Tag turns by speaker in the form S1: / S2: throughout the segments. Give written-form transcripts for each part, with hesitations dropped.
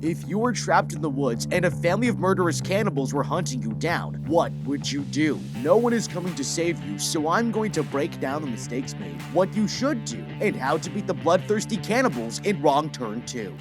S1: If you were trapped in the woods and a family of murderous cannibals were hunting you down, what would you do? No one is coming to save you, so I'm going to break down the mistakes made, what you should do, and how to beat the bloodthirsty cannibals in Wrong Turn 2.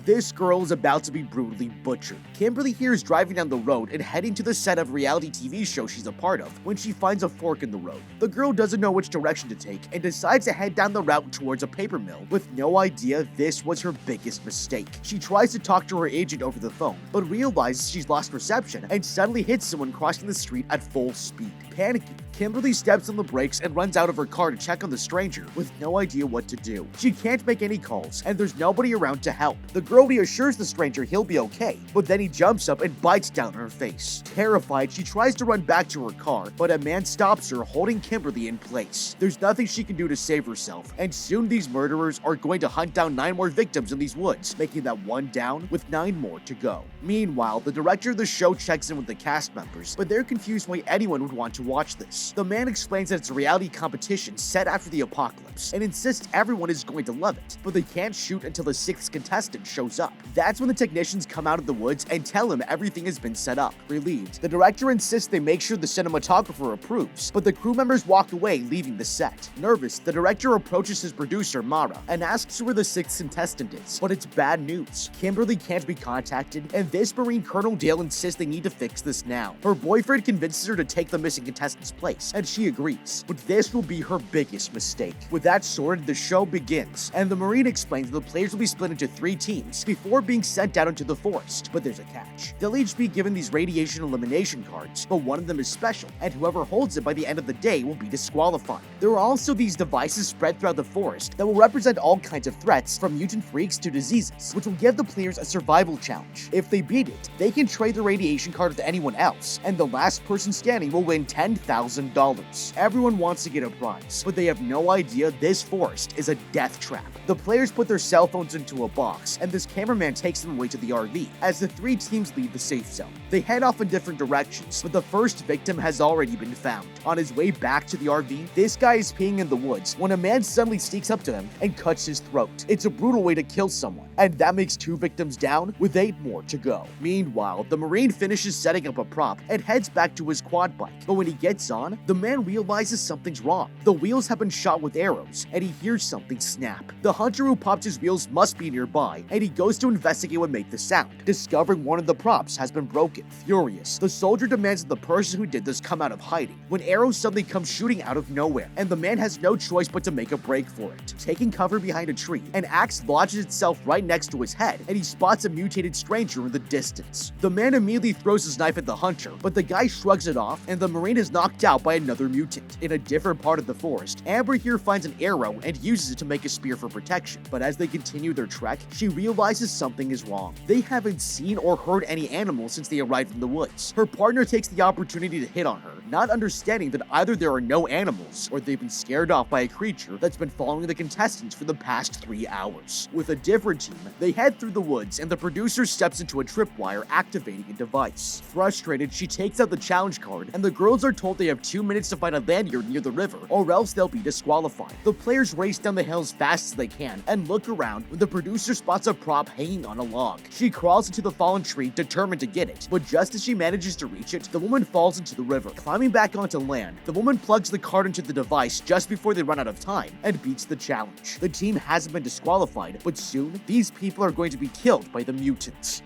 S1: This girl is about to be brutally butchered. Kimberly here is driving down the road and heading to the set of a reality TV show she's a part of when she finds a fork in the road. The girl doesn't know which direction to take and decides to head down the route towards a paper mill with no idea this was her biggest mistake. She tries to talk to her agent over the phone, but realizes she's lost reception and suddenly hits someone crossing the street at full speed. Panicking, Kimberly steps on the brakes and runs out of her car to check on the stranger with no idea what to do. She can't make any calls and there's nobody around to help. The girl reassures the stranger he'll be okay, but then he jumps up and bites down her face. Terrified, she tries to run back to her car, but a man stops her, holding Kimberly in place. There's nothing she can do to save herself, and soon these murderers are going to hunt down 9 more victims in these woods, making that one down with 9 more to go. Meanwhile, the director of the show checks in with the cast members, but they're confused why anyone would want to watch this. The man explains that it's a reality competition set after the apocalypse, and insists everyone is going to love it, but they can't shoot until the 6th contestant shows up. That's when the technicians come out of the woods and tell him everything has been set up. Relieved, the director insists they make sure the cinematographer approves, but the crew members walk away, leaving the set. Nervous, the director approaches his producer, Mara, and asks where the 6th contestant is, but it's bad news. Kimberly can't be contacted, and this Marine Colonel Dale insists they need to fix this now. Her boyfriend convinces her to take the missing contestant's place, and she agrees, but this will be her biggest mistake. With that sorted, the show begins, and the Marine explains that the players will be split into 3 teams before being sent out into the forest, but there's a catch. They'll each be given these radiation elimination cards, but one of them is special, and whoever holds it by the end of the day will be disqualified. There are also these devices spread throughout the forest that will represent all kinds of threats, from mutant freaks to diseases, which will give the players a survival challenge. If they beat it, they can trade the radiation card with anyone else, and the last person standing will win $10,000. Everyone wants to get a prize, but they have no idea this forest is a death trap. The players put their cell phones into a box, and this cameraman takes them away to the RV as the 3 teams leave the safe zone. They head off in different directions, but the first victim has already been found. On his way back to the RV, this guy is peeing in the woods when a man suddenly sneaks up to him and cuts his throat. It's a brutal way to kill someone, and that makes 2 victims down with 8 more to go. Meanwhile, the Marine finishes setting up a prop and heads back to his quad bike, but when he gets on, the man realizes something's wrong. The wheels have been shot with arrows, and he hears something snap. The hunter who popped his wheels must be nearby, and he goes to investigate what made the sound, discovering one of the props has been broken. Furious, the soldier demands that the person who did this come out of hiding, when arrows suddenly come shooting out of nowhere, and the man has no choice but to make a break for it. Taking cover behind a tree, an axe lodges itself right next to his head, and he spots a mutated stranger in the distance. The man immediately throws his knife at the hunter, but the guy shrugs it off, and the Marine is knocked out by another mutant. In a different part of the forest, Amber here finds an arrow and uses it to make a spear for protection, but as they continue their trek, she realizes something is wrong. They haven't seen or heard any animals since they arrived in the woods. Her partner takes the opportunity to hit on her, not understanding that either there are no animals or they've been scared off by a creature that's been following the contestants for the past 3 hours. With a different team, they head through the woods and the producer steps into a tripwire, activating a device. Frustrated, she takes out the challenge card and the girls are told they have 2 minutes to find a lanyard near the river or else they'll be disqualified. The players race down the hill as fast as they can and look around when the producer spots a prop hanging on a log. She crawls into the fallen tree, determined to get it, but just as she manages to reach it, the woman falls into the river. Climbing back onto land, the woman plugs the card into the device just before they run out of time and beats the challenge. The team hasn't been disqualified, but soon, these people are going to be killed by the mutants.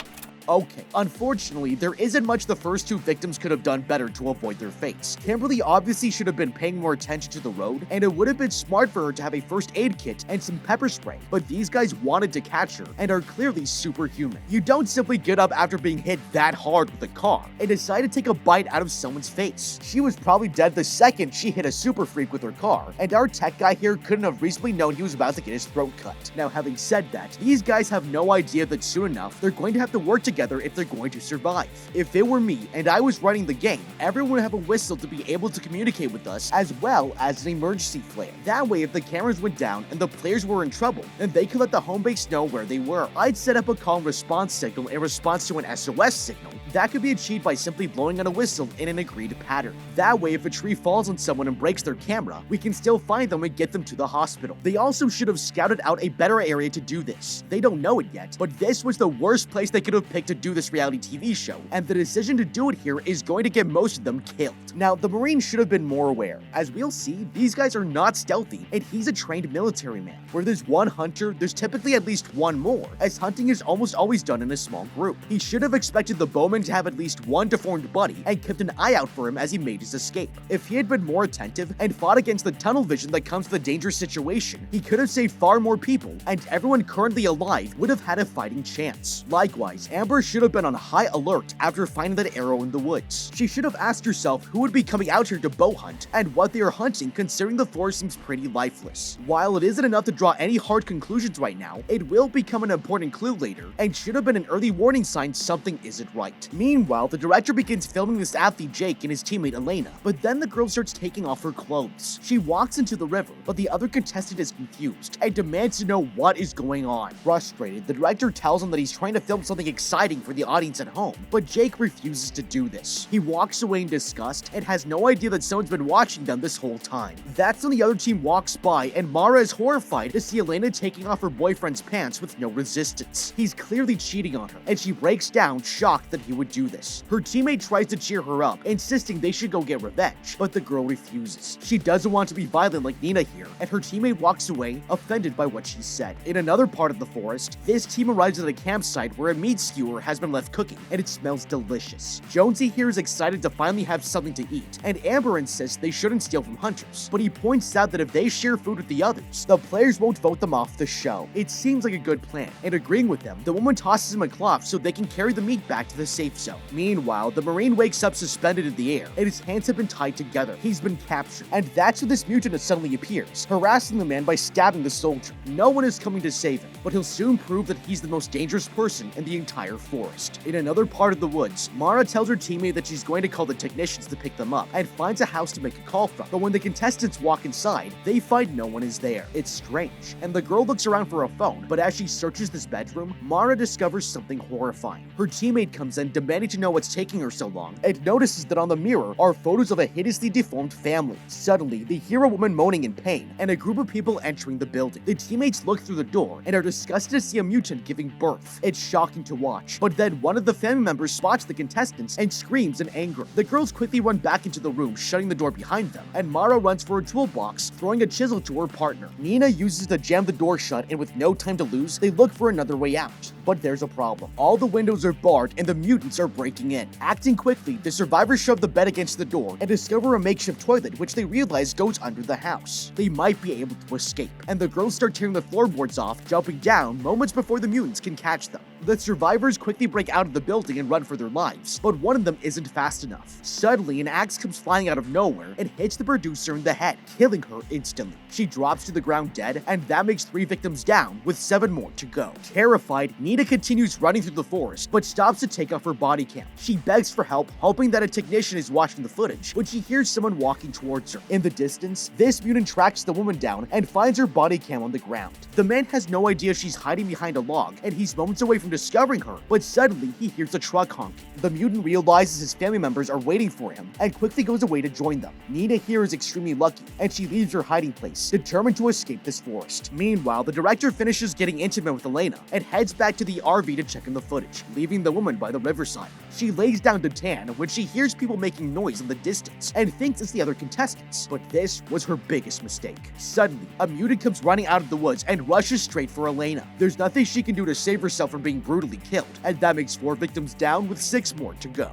S1: Okay, unfortunately, there isn't much the first 2 victims could have done better to avoid their fates. Kimberly obviously should have been paying more attention to the road, and it would have been smart for her to have a first aid kit and some pepper spray, but these guys wanted to catch her and are clearly superhuman. You don't simply get up after being hit that hard with a car and decide to take a bite out of someone's face. She was probably dead the second she hit a super freak with her car, and our tech guy here couldn't have reasonably known he was about to get his throat cut. Now, having said that, these guys have no idea that soon enough, they're going to have to work together if they're going to survive. If it were me and I was running the game, everyone would have a whistle to be able to communicate with us as well as an emergency flare. That way, if the cameras went down and the players were in trouble, then they could let the home base know where they were. I'd set up a call and response signal in response to an SOS signal, That could be achieved by simply blowing on a whistle in an agreed pattern. That way, if a tree falls on someone and breaks their camera, we can still find them and get them to the hospital. They also should have scouted out a better area to do this. They don't know it yet, but this was the worst place they could have picked to do this reality TV show, and the decision to do it here is going to get most of them killed. Now, the Marines should have been more aware. As we'll see, these guys are not stealthy, and he's a trained military man. Where there's one hunter, there's typically at least one more, as hunting is almost always done in a small group. He should have expected the bowman to have at least one deformed buddy and kept an eye out for him as he made his escape. If he had been more attentive and fought against the tunnel vision that comes with a dangerous situation, he could have saved far more people, and everyone currently alive would have had a fighting chance. Likewise, Amber should have been on high alert after finding that arrow in the woods. She should have asked herself who would be coming out here to bow hunt and what they are hunting, considering the forest seems pretty lifeless. While it isn't enough to draw any hard conclusions right now, it will become an important clue later and should have been an early warning sign something isn't right. Meanwhile, the director begins filming this athlete Jake and his teammate Elena, but then the girl starts taking off her clothes. She walks into the river, but the other contestant is confused and demands to know what is going on. Frustrated, the director tells him that he's trying to film something exciting for the audience at home, but Jake refuses to do this. He walks away in disgust and has no idea that someone's been watching them this whole time. That's when the other team walks by and Mara is horrified to see Elena taking off her boyfriend's pants with no resistance. He's clearly cheating on her, and she breaks down, shocked that he would do this. Her teammate tries to cheer her up, insisting they should go get revenge, but the girl refuses. She doesn't want to be violent like Nina here, and her teammate walks away, offended by what she said. In another part of the forest, this team arrives at a campsite where a meat skewer has been left cooking, and it smells delicious. Jonesy here is excited to finally have something to eat, and Amber insists they shouldn't steal from hunters, but he points out that if they share food with the others, the players won't vote them off the show. It seems like a good plan, and agreeing with them, the woman tosses him a cloth so they can carry the meat back to the safe zone. Meanwhile, the Marine wakes up suspended in the air, and his hands have been tied together. He's been captured, and that's when this mutant suddenly appears, harassing the man by stabbing the soldier. No one is coming to save him, but he'll soon prove that he's the most dangerous person in the entire forest. In another part of the woods, Mara tells her teammate that she's going to call the technicians to pick them up, and finds a house to make a call from. But when the contestants walk inside, they find no one is there. It's strange, and the girl looks around for a phone, but as she searches this bedroom, Mara discovers something horrifying. Her teammate comes in, demanding to know what's taking her so long, and notices that on the mirror are photos of a hideously deformed family. Suddenly, they hear a woman moaning in pain, and a group of people entering the building. The teammates look through the door, and are disgusted to see a mutant giving birth. It's shocking to watch, but then one of the family members spots the contestants and screams in anger. The girls quickly run back into the room, shutting the door behind them, and Mara runs for a toolbox, throwing a chisel to her partner. Nina uses to jam the door shut, and with no time to lose, they look for another way out. But there's a problem. All the windows are barred, and the mutants are breaking in. Acting quickly, the survivors shove the bed against the door and discover a makeshift toilet, which they realize goes under the house. They might be able to escape, and the girls start tearing the floorboards off, jumping down moments before the mutants can catch them. The survivors quickly break out of the building and run for their lives, but one of them isn't fast enough. Suddenly, an axe comes flying out of nowhere and hits the producer in the head, killing her instantly. She drops to the ground dead, and that makes 3 victims down, with 7 more to go. Terrified, Nina continues running through the forest, but stops to take off her body cam. She begs for help, hoping that a technician is watching the footage, when she hears someone walking towards her. In the distance, this mutant tracks the woman down and finds her body cam on the ground. The man has no idea she's hiding behind a log, and he's moments away from discovering her, but suddenly he hears a truck honking. The mutant realizes his family members are waiting for him and quickly goes away to join them. Nina here is extremely lucky, and she leaves her hiding place, determined to escape this forest. Meanwhile, the director finishes getting intimate with Elena and heads back to the RV to check on the footage, leaving the woman by the riverside. She lays down to tan when she hears people making noise in the distance and thinks it's the other contestants, but this was her biggest mistake. Suddenly, a mutant comes running out of the woods and rushes straight for Elena. There's nothing she can do to save herself from being brutally killed, and that makes 4 victims down with 6 more to go.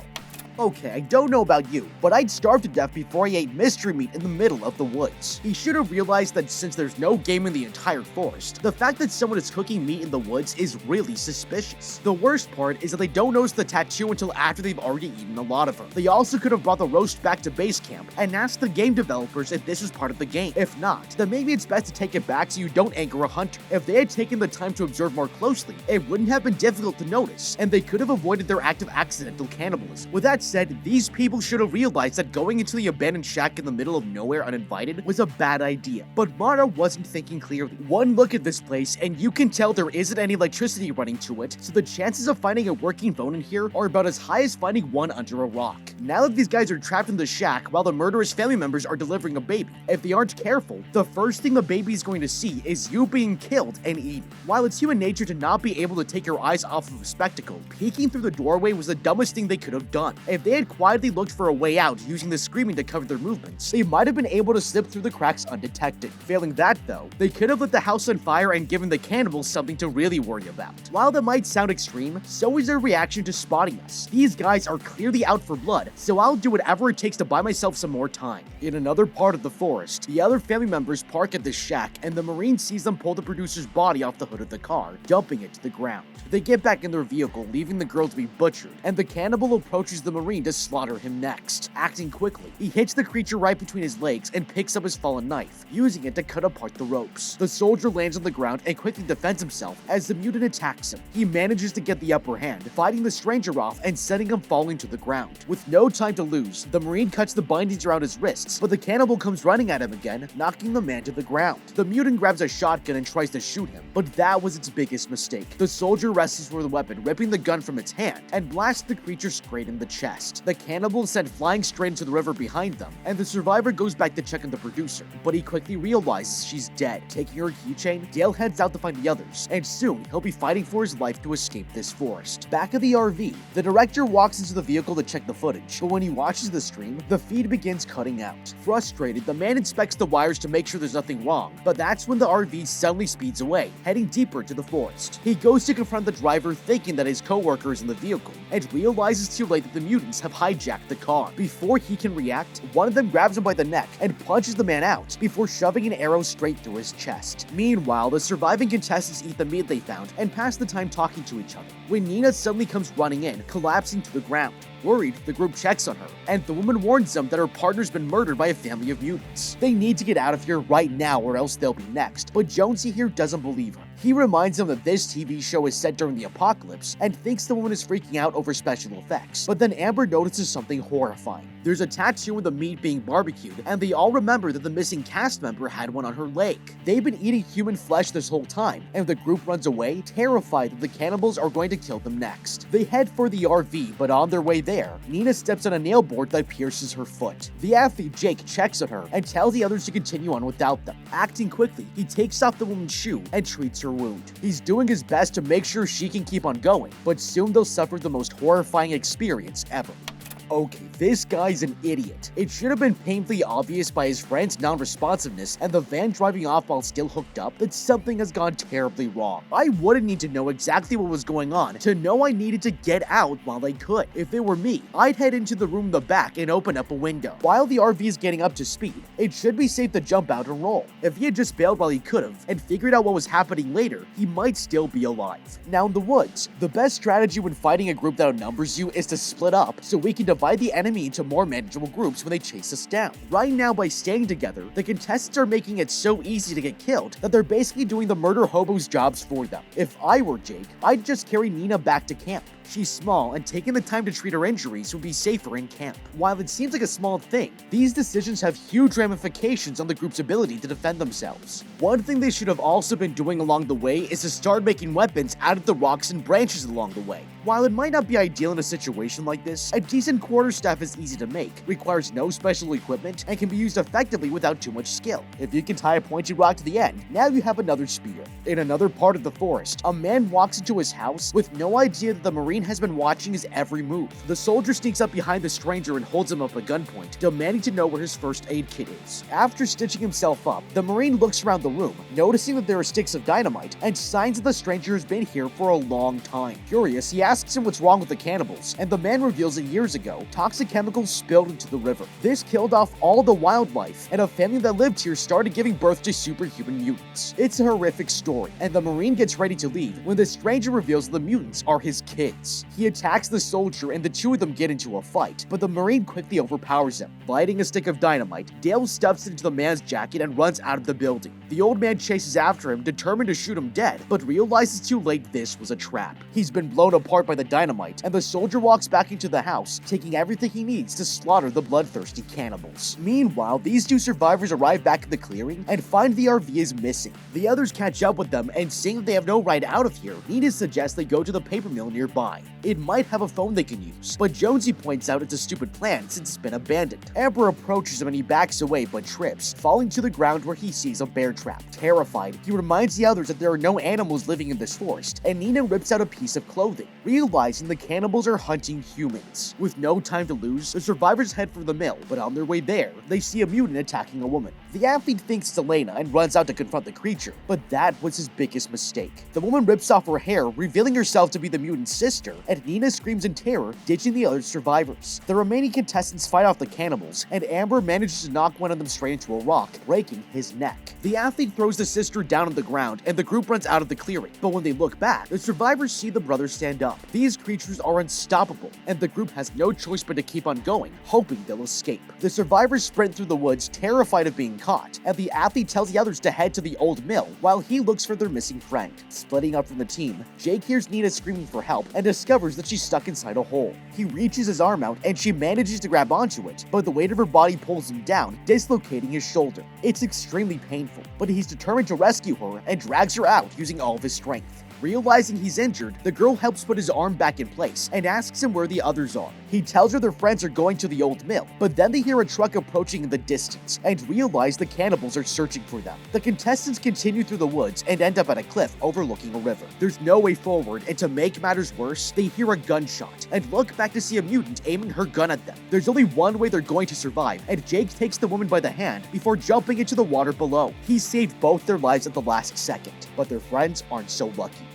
S1: Okay, I don't know about you, but I'd starve to death before I ate mystery meat in the middle of the woods. He should have realized that since there's no game in the entire forest, the fact that someone is cooking meat in the woods is really suspicious. The worst part is that they don't notice the tattoo until after they've already eaten a lot of her. They also could have brought the roast back to base camp and asked the game developers if this was part of the game. If not, then maybe it's best to take it back so you don't anger a hunter. If they had taken the time to observe more closely, it wouldn't have been difficult to notice, and they could have avoided their act of accidental cannibalism. With that said these people should have realized that going into the abandoned shack in the middle of nowhere uninvited was a bad idea. But Mara wasn't thinking clearly. One look at this place and you can tell there isn't any electricity running to it, so the chances of finding a working phone in here are about as high as finding one under a rock. Now that these guys are trapped in the shack while the murderous family members are delivering a baby, if they aren't careful, the first thing the baby is going to see is you being killed and eaten. While it's human nature to not be able to take your eyes off of a spectacle, peeking through the doorway was the dumbest thing they could have done. If they had quietly looked for a way out using the screaming to cover their movements, they might have been able to slip through the cracks undetected. Failing that though, they could have lit the house on fire and given the cannibals something to really worry about. While that might sound extreme, so is their reaction to spotting us. These guys are clearly out for blood, so I'll do whatever it takes to buy myself some more time. In another part of the forest, the other family members park at the shack and the Marine sees them pull the producer's body off the hood of the car, dumping it to the ground. They get back in their vehicle, leaving the girl to be butchered, and the cannibal approaches the Marine to slaughter him next. Acting quickly, he hits the creature right between his legs and picks up his fallen knife, using it to cut apart the ropes. The soldier lands on the ground and quickly defends himself as the mutant attacks him. He manages to get the upper hand, fighting the stranger off and sending him falling to the ground. With no time to lose, the Marine cuts the bindings around his wrists, but the cannibal comes running at him again, knocking the man to the ground. The mutant grabs a shotgun and tries to shoot him, but that was its biggest mistake. The soldier wrestles for the weapon, ripping the gun from its hand, and blasts the creature straight in the chest. The cannibal is sent flying straight into the river behind them, and the survivor goes back to check on the producer, but he quickly realizes she's dead. Taking her keychain, Dale heads out to find the others, and soon he'll be fighting for his life to escape this forest. Back at the RV, the director walks into the vehicle to check the footage, but when he watches the stream, the feed begins cutting out. Frustrated, the man inspects the wires to make sure there's nothing wrong, but that's when the RV suddenly speeds away, heading deeper into the forest. He goes to confront the driver thinking that his co-worker is in the vehicle, and realizes too late that the mutants have hijacked the car. Before he can react, one of them grabs him by the neck and punches the man out before shoving an arrow straight through his chest. Meanwhile, the surviving contestants eat the meat they found and pass the time talking to each other, when Nina suddenly comes running in, collapsing to the ground. Worried, the group checks on her, and the woman warns them that her partner's been murdered by a family of mutants. They need to get out of here right now or else they'll be next, but Jonesy here doesn't believe her. He reminds them that this TV show is set during the apocalypse and thinks the woman is freaking out over special effects. But then Amber notices something horrifying. There's a tattoo of the meat being barbecued, and they all remember that the missing cast member had one on her leg. They've been eating human flesh this whole time, and the group runs away, terrified that the cannibals are going to kill them next. They head for the RV, but on their way there, Nina steps on a nail board that pierces her foot. The athlete Jake checks on her and tells the others to continue on without them. Acting quickly, he takes off the woman's shoe and treats her wound. He's doing his best to make sure she can keep on going, but soon they'll suffer the most horrifying experience ever. Okay, this guy's an idiot. It should have been painfully obvious by his friend's non-responsiveness and the van driving off while still hooked up that something has gone terribly wrong. I wouldn't need to know exactly what was going on to know I needed to get out while I could. If it were me, I'd head into the room in the back and open up a window. While the RV is getting up to speed, it should be safe to jump out and roll. If he had just bailed while he could have and figured out what was happening later, he might still be alive. Now in the woods, the best strategy when fighting a group that outnumbers you is to split up so we can divide the enemy into more manageable groups when they chase us down. Right now, by staying together, the contestants are making it so easy to get killed that they're basically doing the murder hobos' jobs for them. If I were Jake, I'd just carry Nina back to camp. She's small, and taking the time to treat her injuries would be safer in camp. While it seems like a small thing, these decisions have huge ramifications on the group's ability to defend themselves. One thing they should have also been doing along the way is to start making weapons out of the rocks and branches along the way. While it might not be ideal in a situation like this, a decent quarterstaff is easy to make, requires no special equipment, and can be used effectively without too much skill. If you can tie a pointed rock to the end, now you have another spear. In another part of the forest, a man walks into his house with no idea that the Marine has been watching his every move. The soldier sneaks up behind the stranger and holds him up at gunpoint, demanding to know where his first aid kit is. After stitching himself up, the Marine looks around the room, noticing that there are sticks of dynamite and signs that the stranger has been here for a long time. Curious, he asks him what's wrong with the cannibals, and the man reveals that years ago, toxic chemicals spilled into the river. This killed off all the wildlife, and a family that lived here started giving birth to superhuman mutants. It's a horrific story, and the Marine gets ready to leave when the stranger reveals the mutants are his kids. seconds. He attacks the soldier and the two of them get into a fight, but the Marine quickly overpowers him. Lighting a stick of dynamite, Dale stuffs it into the man's jacket and runs out of the building. The old man chases after him, determined to shoot him dead, but realizes too late this was a trap. He's been blown apart by the dynamite, and the soldier walks back into the house, taking everything he needs to slaughter the bloodthirsty cannibals. Meanwhile, these two survivors arrive back at the clearing and find the RV is missing. The others catch up with them, and seeing that they have no ride out of here, Nina suggests they go to the paper mill nearby. It might have a phone they can use, but Jonesy points out it's a stupid plan since it's been abandoned. Amber approaches him and he backs away but trips, falling to the ground where he sees a bear trap. Terrified, he reminds the others that there are no animals living in this forest, and Nina rips out a piece of clothing, realizing the cannibals are hunting humans. With no time to lose, the survivors head for the mill, but on their way there, they see a mutant attacking a woman. The athlete thinks it's Elena and runs out to confront the creature, but that was his biggest mistake. The woman rips off her hair, revealing herself to be the mutant's sister, and Nina screams in terror, ditching the other survivors. The remaining contestants fight off the cannibals, and Amber manages to knock one of them straight into a rock, breaking his neck. The athlete throws the sister down on the ground, and the group runs out of the clearing. But when they look back, the survivors see the brothers stand up. These creatures are unstoppable, and the group has no choice but to keep on going, hoping they'll escape. The survivors sprint through the woods, terrified of being caught, and the athlete tells the others to head to the old mill while he looks for their missing friend. Splitting up from the team, Jake hears Nina screaming for help and discovers that she's stuck inside a hole. He reaches his arm out and she manages to grab onto it, but the weight of her body pulls him down, dislocating his shoulder. It's extremely painful, but he's determined to rescue her and drags her out using all of his strength. Realizing he's injured, the girl helps put his arm back in place and asks him where the others are. He tells her their friends are going to the old mill, but then they hear a truck approaching in the distance and realize the cannibals are searching for them. The contestants continue through the woods and end up at a cliff overlooking a river. There's no way forward, and to make matters worse, they hear a gunshot and look back to see a mutant aiming her gun at them. There's only one way they're going to survive, and Jake takes the woman by the hand before jumping into the water below. He saved both their lives at the last second, but their friends aren't so lucky.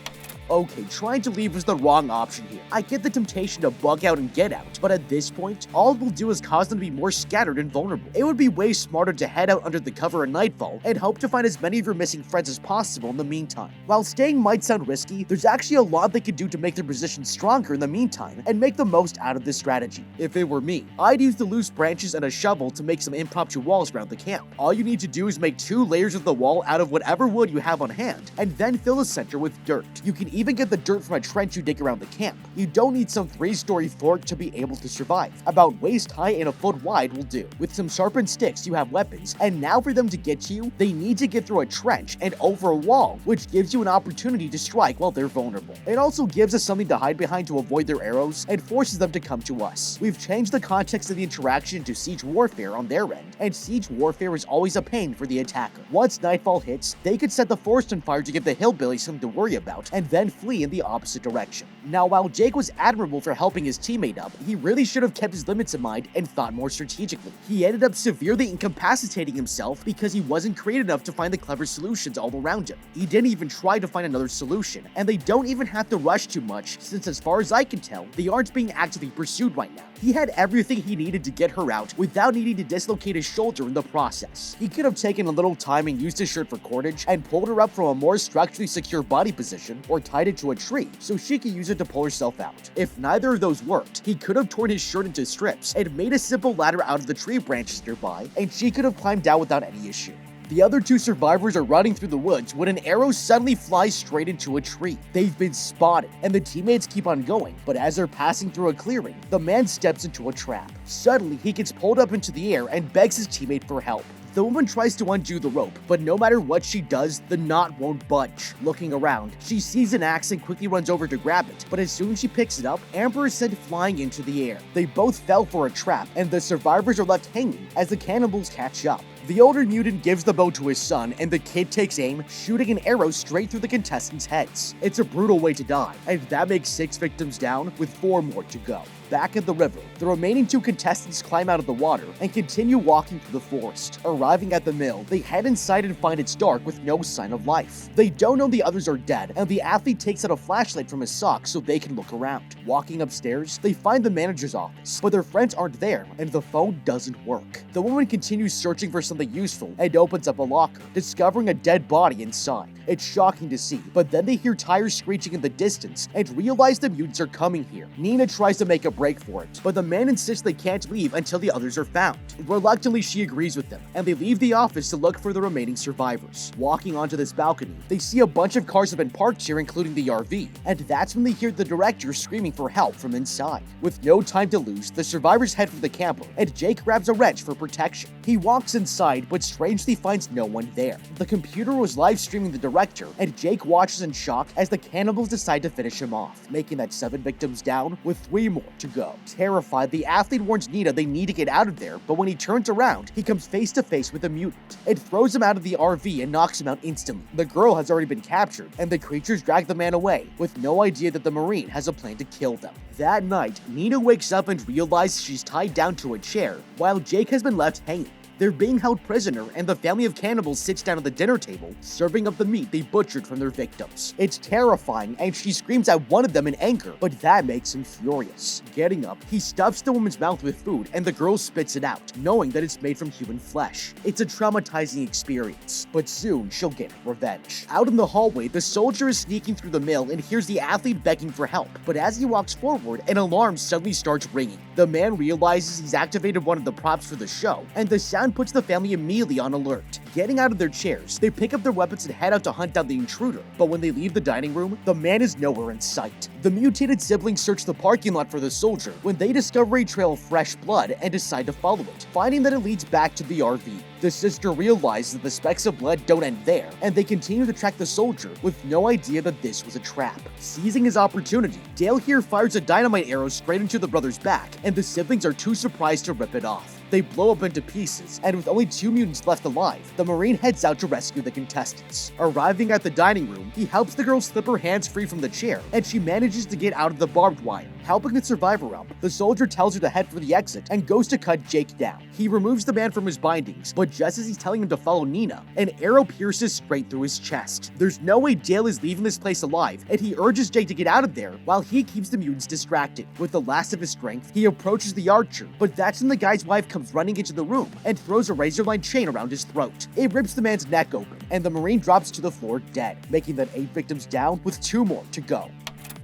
S1: Okay, trying to leave was the wrong option here. I get the temptation to bug out and get out, but at this point, all it will do is cause them to be more scattered and vulnerable. It would be way smarter to head out under the cover of nightfall and hope to find as many of your missing friends as possible in the meantime. While staying might sound risky, there's actually a lot they could do to make their position stronger in the meantime and make the most out of this strategy. If it were me, I'd use the loose branches and a shovel to make some impromptu walls around the camp. All you need to do is make 2 layers of the wall out of whatever wood you have on hand, and then fill the center with dirt. You can even get the dirt from a trench you dig around the camp. You don't need some 3-story fort to be able to survive. About waist high and a foot wide will do. With some sharpened sticks, you have weapons, and now for them to get to you, they need to get through a trench and over a wall, which gives you an opportunity to strike while they're vulnerable. It also gives us something to hide behind to avoid their arrows and forces them to come to us. We've changed the context of the interaction to siege warfare on their end, and siege warfare is always a pain for the attacker. Once nightfall hits, they could set the forest on fire to give the hillbillies something to worry about, and then flee in the opposite direction. Now, while Jake was admirable for helping his teammate up, he really should have kept his limits in mind and thought more strategically. He ended up severely incapacitating himself because he wasn't creative enough to find the clever solutions all around him. He didn't even try to find another solution, and they don't even have to rush too much since, as far as I can tell, they aren't being actively pursued right now. He had everything he needed to get her out without needing to dislocate his shoulder in the process. He could have taken a little time and used his shirt for cordage and pulled her up from a more structurally secure body position or tied it to a tree so she could use it to pull herself out. If neither of those worked, he could have torn his shirt into strips and made a simple ladder out of the tree branches nearby, and she could have climbed down without any issue. The other 2 survivors are running through the woods when an arrow suddenly flies straight into a tree. They've been spotted, and the teammates keep on going, but as they're passing through a clearing, the man steps into a trap. Suddenly, he gets pulled up into the air and begs his teammate for help. The woman tries to undo the rope, but no matter what she does, the knot won't budge. Looking around, she sees an axe and quickly runs over to grab it, but as soon as she picks it up, Amber is sent flying into the air. They both fell for a trap, and the survivors are left hanging as the cannibals catch up. The older mutant gives the bow to his son, and the kid takes aim, shooting an arrow straight through the contestants' heads. It's a brutal way to die, and that makes 6 victims down, with 4 more to go. Back at the river, the remaining 2 contestants climb out of the water and continue walking through the forest. Arriving at the mill, they head inside and find it's dark with no sign of life. They don't know the others are dead, and the athlete takes out a flashlight from his sock so they can look around. Walking upstairs, they find the manager's office, but their friends aren't there, and the phone doesn't work. The woman continues searching for something useful and opens up a locker, discovering a dead body inside. It's shocking to see, but then they hear tires screeching in the distance and realize the mutants are coming here. Nina tries to make a break for it, but the man insists they can't leave until the others are found. Reluctantly, she agrees with them, and they leave the office to look for the remaining survivors. Walking onto this balcony, they see a bunch of cars have been parked here, including the RV, and that's when they hear the director screaming for help from inside. With no time to lose, the survivors head for the camper, and Jake grabs a wrench for protection. He walks inside, but strangely finds no one there. The computer was live streaming the director, and Jake watches in shock as the cannibals decide to finish him off, making that 7 victims down with 3 more to go. Terrified, the athlete warns Nina they need to get out of there, but when he turns around, he comes face to face with a mutant. It throws him out of the RV and knocks him out instantly. The girl has already been captured, and the creatures drag the man away, with no idea that the Marine has a plan to kill them. That night, Nina wakes up and realizes she's tied down to a chair, while Jake has been left hanging. They're being held prisoner, and the family of cannibals sits down at the dinner table, serving up the meat they butchered from their victims. It's terrifying, and she screams at one of them in anger, but that makes him furious. Getting up, he stuffs the woman's mouth with food, and the girl spits it out, knowing that it's made from human flesh. It's a traumatizing experience, but soon she'll get revenge. Out in the hallway, the soldier is sneaking through the mill and hears the athlete begging for help, but as he walks forward, an alarm suddenly starts ringing. The man realizes he's activated one of the props for the show, and the sound puts the family immediately on alert. Getting out of their chairs, they pick up their weapons and head out to hunt down the intruder, but when they leave the dining room, the man is nowhere in sight. The mutated siblings search the parking lot for the soldier when they discover a trail of fresh blood and decide to follow it, finding that it leads back to the RV. The sister realizes that the specks of blood don't end there, and they continue to track the soldier with no idea that this was a trap. Seizing his opportunity, Dale here fires a dynamite arrow straight into the brother's back, and the siblings are too surprised to rip it off. They blow up into pieces, and with only 2 mutants left alive, the Marine heads out to rescue the contestants. Arriving at the dining room, he helps the girl slip her hands free from the chair, and she manages to get out of the barbed wire. Helping the survivor up, the soldier tells her to head for the exit and goes to cut Jake down. He removes the man from his bindings, but just as he's telling him to follow Nina, an arrow pierces straight through his chest. There's no way Dale is leaving this place alive, and he urges Jake to get out of there while he keeps the mutants distracted. With the last of his strength, he approaches the archer, but that's when the guy's wife comes running into the room and throws a razor-line chain around his throat. It rips the man's neck open, and the Marine drops to the floor dead, making that 8 victims down with 2 more to go.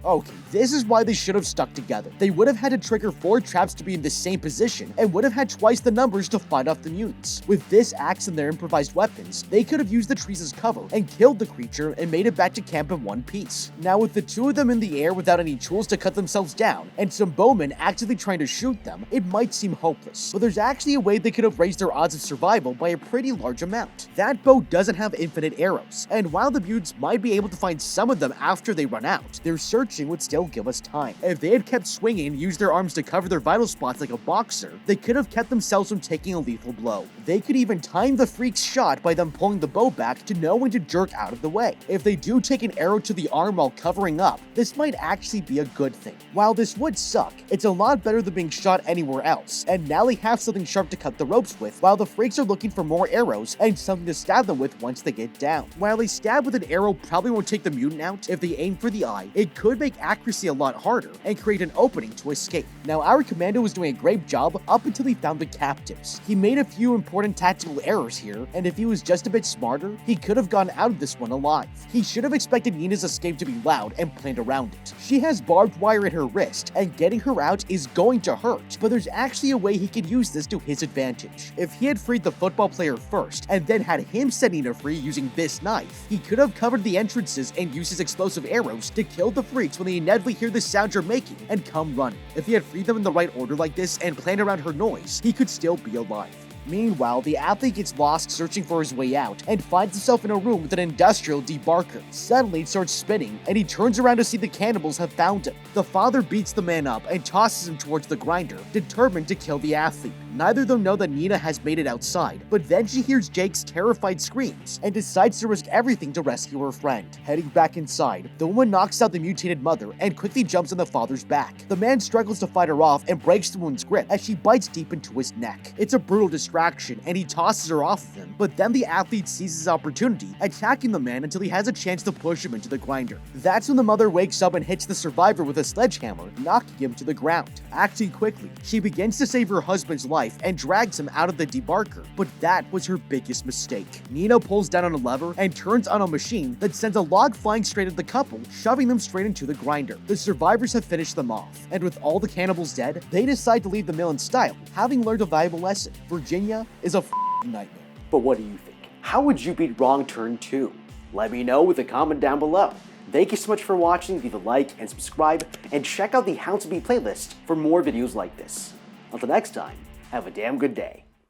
S1: Okay, this is why they should have stuck together. They would have had to trigger 4 traps to be in the same position and would have had twice the numbers to fight off the mutants. With this axe and their improvised weapons, they could have used the trees as cover and killed the creature and made it back to camp in one piece. Now with the 2 of them in the air without any tools to cut themselves down and some bowmen actively trying to shoot them, it might seem hopeless. But there's actually a way they could have raised their odds of survival by a pretty large amount. That bow doesn't have infinite arrows, and while the mutants might be able to find some of them after they run out, their searching would still give us time. If they had kept swinging and used their arms to cover their vital spots like a boxer, they could have kept themselves from taking a lethal blow. They could even time the freak's shot by them pulling the bow back to know when to jerk out of the way. If they do take an arrow to the arm while covering up, this might actually be a good thing. While this would suck, it's a lot better than being shot anywhere else, and now they have something sharp to cut the ropes with, while the freaks are looking for more arrows and something to stab them with once they get down. While a stab with an arrow probably won't take the mutant out, if they aim for the eye, it could make accuracy a lot harder and create an opening to escape. Now our commando was doing a great job up until he found the captives. He made a few important tactical errors here, and if he was just a bit smarter, he could have gotten out of this one alive. He should have expected Nina's escape to be loud and planned around it. She has barbed wire in her wrist, and getting her out is going to hurt, but there's actually a way he could use this to his advantage. If he had freed the football player first, and then had him set Nina free using this knife, he could have covered the entrances and used his explosive arrows to kill the freaks when they inevitably hear the sound you're making and come running. If he had freed them in the right order like this and planned around her noise, he could still be alive. Meanwhile, the athlete gets lost searching for his way out and finds himself in a room with an industrial debarker. Suddenly it starts spinning, and he turns around to see the cannibals have found him. The father beats the man up and tosses him towards the grinder, determined to kill the athlete. Neither of them know that Nina has made it outside, but then she hears Jake's terrified screams and decides to risk everything to rescue her friend. Heading back inside, the woman knocks out the mutated mother and quickly jumps on the father's back. The man struggles to fight her off and breaks the woman's grip as she bites deep into his neck. It's a brutal distraction, and he tosses her off of him, but then the athlete seizes his opportunity, attacking the man until he has a chance to push him into the grinder. That's when the mother wakes up and hits the survivor with a sledgehammer, knocking him to the ground. Acting quickly, she begins to save her husband's life knife and drags him out of the debarker. But that was her biggest mistake. Nina pulls down on a lever and turns on a machine that sends a log flying straight at the couple, shoving them straight into the grinder. The survivors have finished them off, and with all the cannibals dead, they decide to leave the mill in style, having learned a valuable lesson. Virginia is a nightmare. But what do you think? How would you beat Wrong Turn 2? Let me know with a comment down below. Thank you so much for watching. Leave a like and subscribe, and check out the How to Beat playlist for more videos like this. Until next time, have a damn good day.